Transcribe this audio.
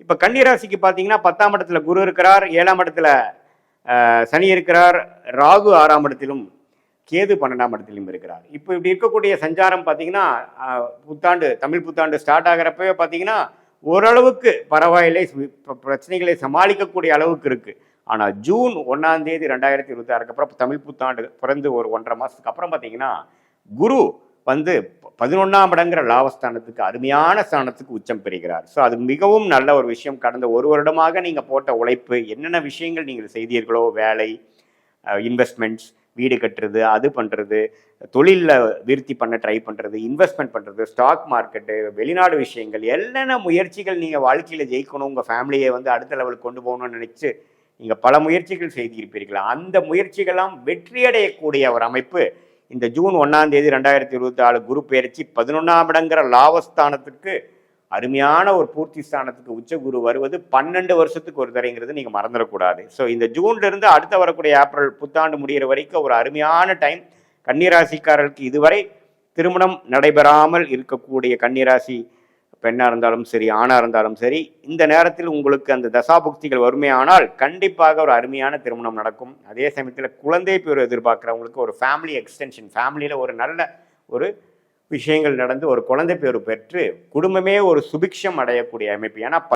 இப்போ கன்னிராசிக்கு பார்த்தீங்கன்னா 10ஆம் இடத்துல குரு இருக்கிறார், 7ஆம் இடத்துல சனி இருக்கிறார், ராகு 6ஆம் இடத்திலும் கேது 12ஆம் இடத்திலும் இருக்கிறார். இப்போ இப்படி இருக்கக்கூடிய சஞ்சாரம் பார்த்தீங்கன்னா புத்தாண்டு தமிழ் புத்தாண்டு ஸ்டார்ட் ஆகிறப்பவே பார்த்தீங்கன்னா ஓரளவுக்கு பரவாயில்லை, பிரச்சனைகளை சமாளிக்கக்கூடிய அளவுக்கு இருக்கு. ஆனால் ஜூன் 1ஆம் தேதி 2026 அப்புறம் தமிழ் புத்தாண்டு பிறந்து ஒரு 1.5 மாதத்துக்கு அப்புறம் பார்த்தீங்கன்னா குரு வந்து 11ஆம் இடங்கிற லாபஸ்தானத்துக்கு அருமையான ஸ்தானத்துக்கு உச்சம் பெறுகிறார். ஸோ அது மிகவும் நல்ல ஒரு விஷயம். கடந்த ஒரு வருடமாக நீங்கள் போட்ட உழைப்பு, என்னென்ன விஷயங்கள் நீங்கள் செய்தீர்களோ, வேலை, இன்வெஸ்ட்மெண்ட்ஸ், வீடு கட்டுறது, அது பண்ணுறது, தொழிலில் விருத்தி பண்ண ட்ரை பண்ணுறது, இன்வெஸ்ட்மெண்ட் பண்ணுறது, ஸ்டாக் மார்க்கெட்டு, வெளிநாடு விஷயங்கள், என்னென்ன முயற்சிகள் நீங்கள் வாழ்க்கையில் ஜெயிக்கணும், உங்கள் ஃபேமிலியை வந்து அடுத்த லெவலுக்கு கொண்டு போகணும்னு நினச்சி நீங்கள் பல முயற்சிகள் செய்திருப்பீர்களா? அந்த முயற்சிகள்லாம் வெற்றியடையக்கூடிய ஒரு அமைப்பு இந்த ஜூன் 1ஆம் தேதி 2024 குரு பெயர்ச்சி 11ஆம் இடங்கிற லாபஸ்தானத்துக்கு அருமையான ஒரு பூர்த்தி ஸ்தானத்துக்கு உச்ச குரு வருவது 12 வருஷத்துக்கு ஒரு தரைங்கிறது நீங்கள் மறந்துடக்கூடாது. ஸோ இந்த ஜூன்லேருந்து அடுத்த வரக்கூடிய ஏப்ரல் புத்தாண்டு முடிகிற வரைக்கும் ஒரு அருமையான டைம். கன்னிராசிக்காரர்களுக்கு இதுவரை திருமணம் நடைபெறாமல் இருக்கக்கூடிய கன்னிராசி பெண்ணாக இருந்தாலும் சரி, ஆணாக இருந்தாலும் சரி, இந்த நேரத்தில் உங்களுக்கு அந்த தசாபுக்திகள் வறுமையானால் கண்டிப்பாக ஒரு அருமையான திருமணம் நடக்கும். அதே சமயத்தில் குழந்தை பேர் எதிர்பார்க்குறவங்களுக்கு ஒரு ஃபேமிலி எக்ஸ்டென்ஷன், ஃபேமிலியில் ஒரு நல்ல ஒரு விஷயங்கள் நடந்து ஒரு குழந்தை பேர் பெற்று குடும்பமே ஒரு சுபிக்ஷம் அடையக்கூடிய அமைப்பு. ஏன்னா